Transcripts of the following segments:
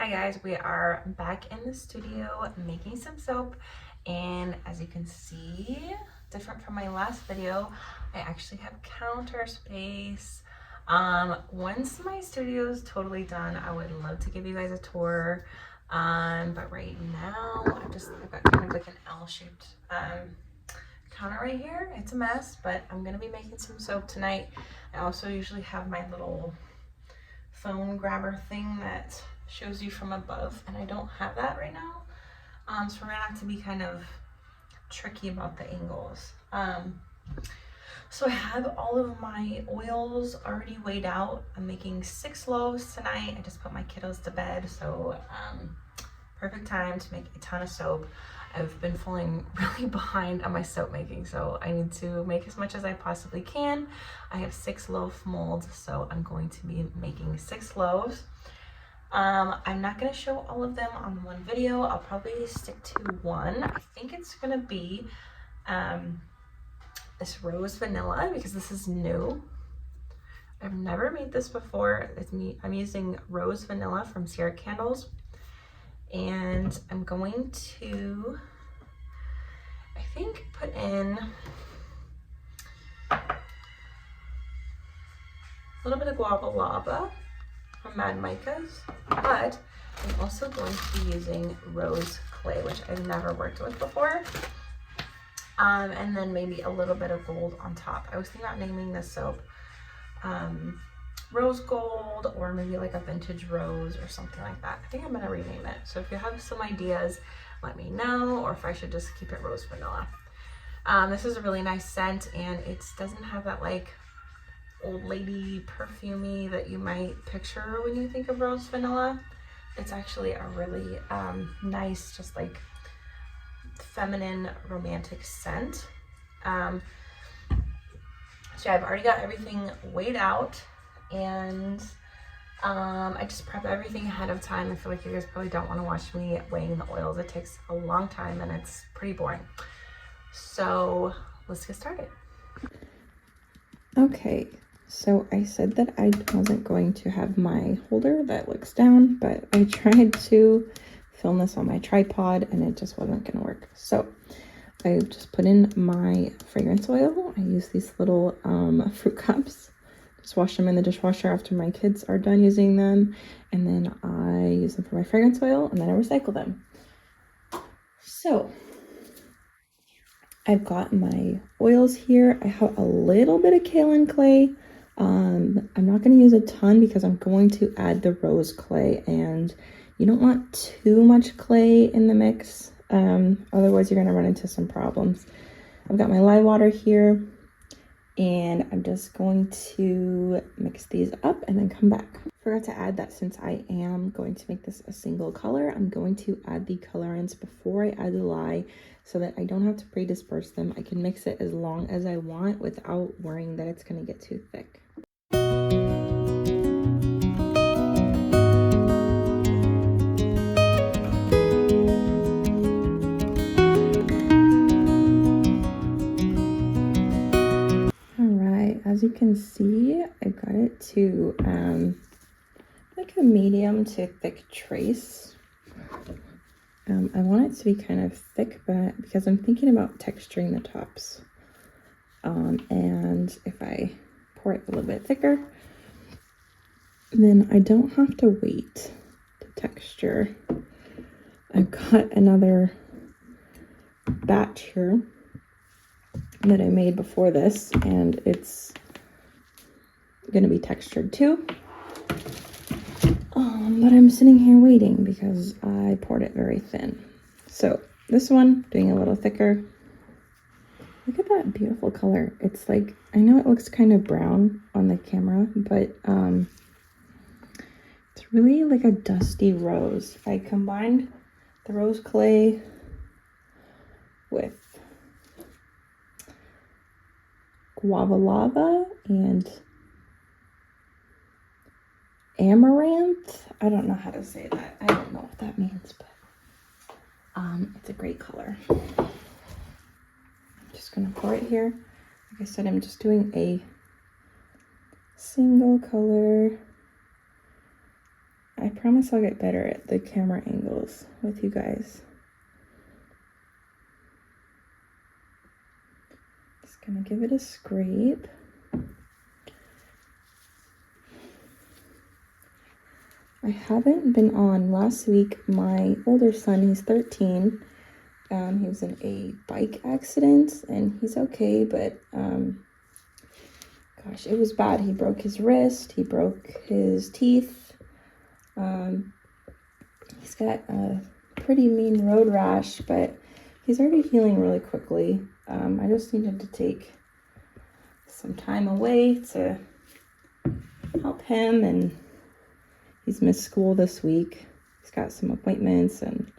Hi guys, we are back in the studio making some soap, and as you can see, different from my last video, I actually have counter space. Once my studio is totally done, I would love to give you guys a tour. But right now I've got kind of like an L-shaped counter right here. It's a mess, but I'm gonna be making some soap tonight. I also usually have my little phone grabber thing that shows you from above, and I don't have that right now. So we're gonna have to be kind of tricky about the angles. So I have all of my oils already weighed out. I'm making 6 loaves tonight. I just put my kiddos to bed, so perfect time to make a ton of soap. I've been falling really behind on my soap making, so I need to make as much as I possibly can. I have 6 loaf molds, so I'm going to be making 6 loaves. I'm not going to show all of them on one video. I'll probably stick to one. I think it's going to be this rose vanilla, because this is new. I've never made this before. I'm using rose vanilla from Sierra Candles, and I'm going to, I think, put in a little bit of guava lava from Mad Micas, but I'm also going to be using rose clay, which I've never worked with before, and then maybe a little bit of gold on top. I was thinking about naming this soap rose gold, or maybe like a vintage rose or something like that. I think I'm gonna rename it. So if you have some ideas, let me know, or if I should just keep it rose vanilla. This is a really nice scent, and it doesn't have that like old lady perfumey that you might picture when you think of rose vanilla. It's actually a really nice, just like feminine romantic scent. So I've already got everything weighed out, and I just prep everything ahead of time. I feel like you guys probably don't want to watch me weighing the oils. It takes a long time and it's pretty boring. So let's get started. Okay, so I said that I wasn't going to have my holder that looks down, but I tried to film this on my tripod and it just wasn't gonna work. So I just put in my fragrance oil. I use these little fruit cups. Just wash them in the dishwasher after my kids are done using them, and then I use them for my fragrance oil, and then I recycle them. So I've got my oils here. I have a little bit of kaolin clay. I'm not going to use a ton because I'm going to add the rose clay, and you don't want too much clay in the mix. Otherwise you're going to run into some problems. I've got my lye water here, and I'm just going to mix these up and then come back. Forgot to add that since I am going to make this a single color, I'm going to add the colorants before I add the lye so that I don't have to pre-disperse them. I can mix it as long as I want without worrying that it's going to get too thick. As you can see, I got it to like a medium to thick trace. I want it to be kind of thick, but because I'm thinking about texturing the tops. And if I pour it a little bit thicker, then I don't have to wait to texture. I've got another batch here that I made before this, and it's going to be textured too. But I'm sitting here waiting because I poured it very thin. So this one, doing a little thicker. Look at that beautiful color. It's like, I know it looks kind of brown on the camera, but it's really like a dusty rose. I combined the rose clay with guava lava and amaranth. I don't know how to say that. I don't know what that means, but it's a great color. I'm just gonna pour it here. Like I said, I'm just doing a single color I promise I'll get better at the camera angles with you guys. Just gonna give it a scrape. I haven't been on. Last week, my older son, he's 13, he was in a bike accident, and he's okay, but gosh, it was bad. He broke his wrist, he broke his teeth. He's got a pretty mean road rash, but he's already healing really quickly. I just needed to take some time away to help him, and he's missed school this week. He's got some appointments and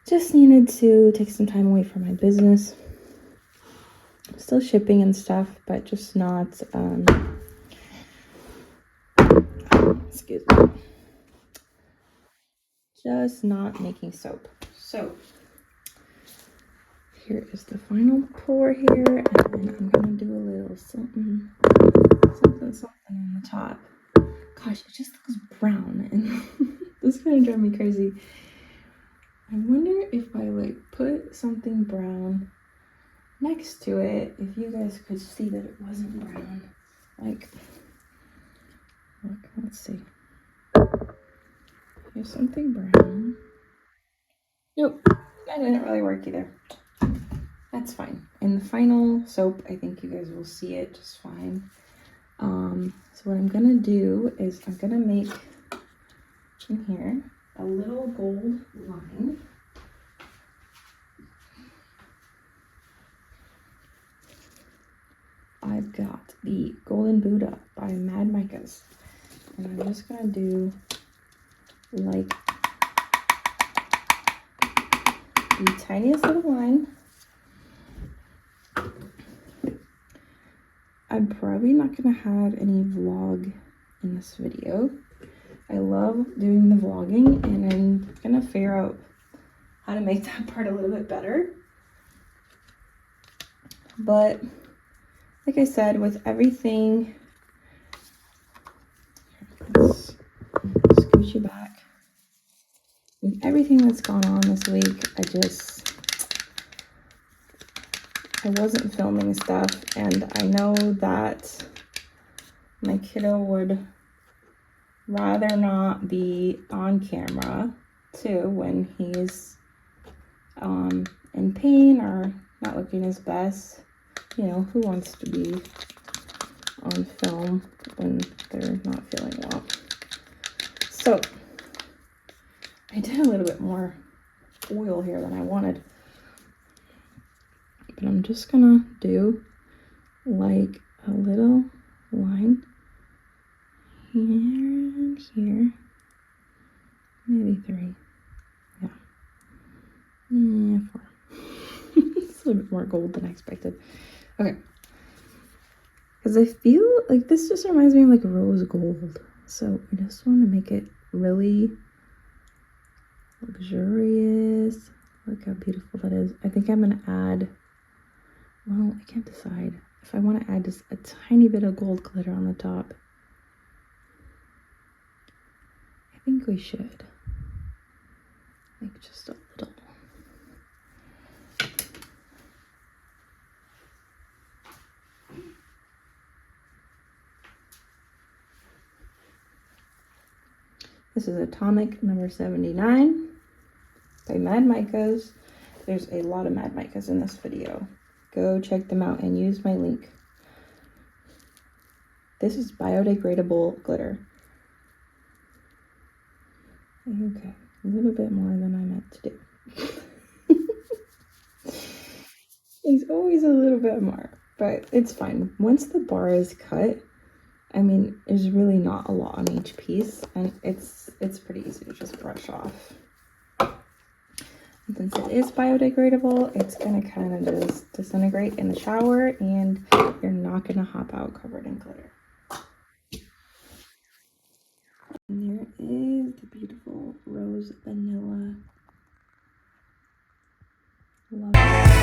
just needed to take some time away from my business. I'm still shipping and stuff, but just not, excuse me, just not making soap. So here is the final pour here, and then I'm gonna do a little something on the top. Gosh, it just looks brown, and this is gonna drive me crazy. I wonder if I like put something brown next to it, if you guys could see that it wasn't brown. Like, look, let's see. Here's something brown. Nope, that didn't really work either. That's fine. In the final soap, I think you guys will see it just fine. So what I'm gonna do is I'm gonna make in here a little gold line. I've got the Golden Buddha by Mad Micas, and I'm just gonna do like the tiniest little line. I'm probably not gonna have any vlog in this video. I love doing the vlogging, and I'm gonna figure out how to make that part a little bit better. But like I said, with everything, let's scooch you back. With everything that's gone on this week, I wasn't filming stuff, and I know that my kiddo would rather not be on camera too when he's in pain or not looking his best. You know, who wants to be on film when they're not feeling well? So I did a little bit more oil here than I wanted. But I'm just gonna do like a little line here and here. Maybe 3. Yeah. 4. It's a little bit more gold than I expected. Okay. Because I feel like this just reminds me of like rose gold. So I just want to make it really luxurious. Look how beautiful that is. I think I'm going to add, well, I can't decide if I want to add just a tiny bit of gold glitter on the top. I think we should. Like just a little. This is Atomic number 79 by Mad Micas. There's a lot of Mad Micas in this video. Go check them out and use my link. This is biodegradable glitter. Okay, a little bit more than I meant to do. It's always a little bit more, but it's fine. Once the bar is cut, I mean, there's really not a lot on each piece, and it's pretty easy to just brush off. And since it is biodegradable, it's gonna kind of just disintegrate in the shower, and you're not gonna hop out covered in glitter. And there is the beautiful rose vanilla. Love it.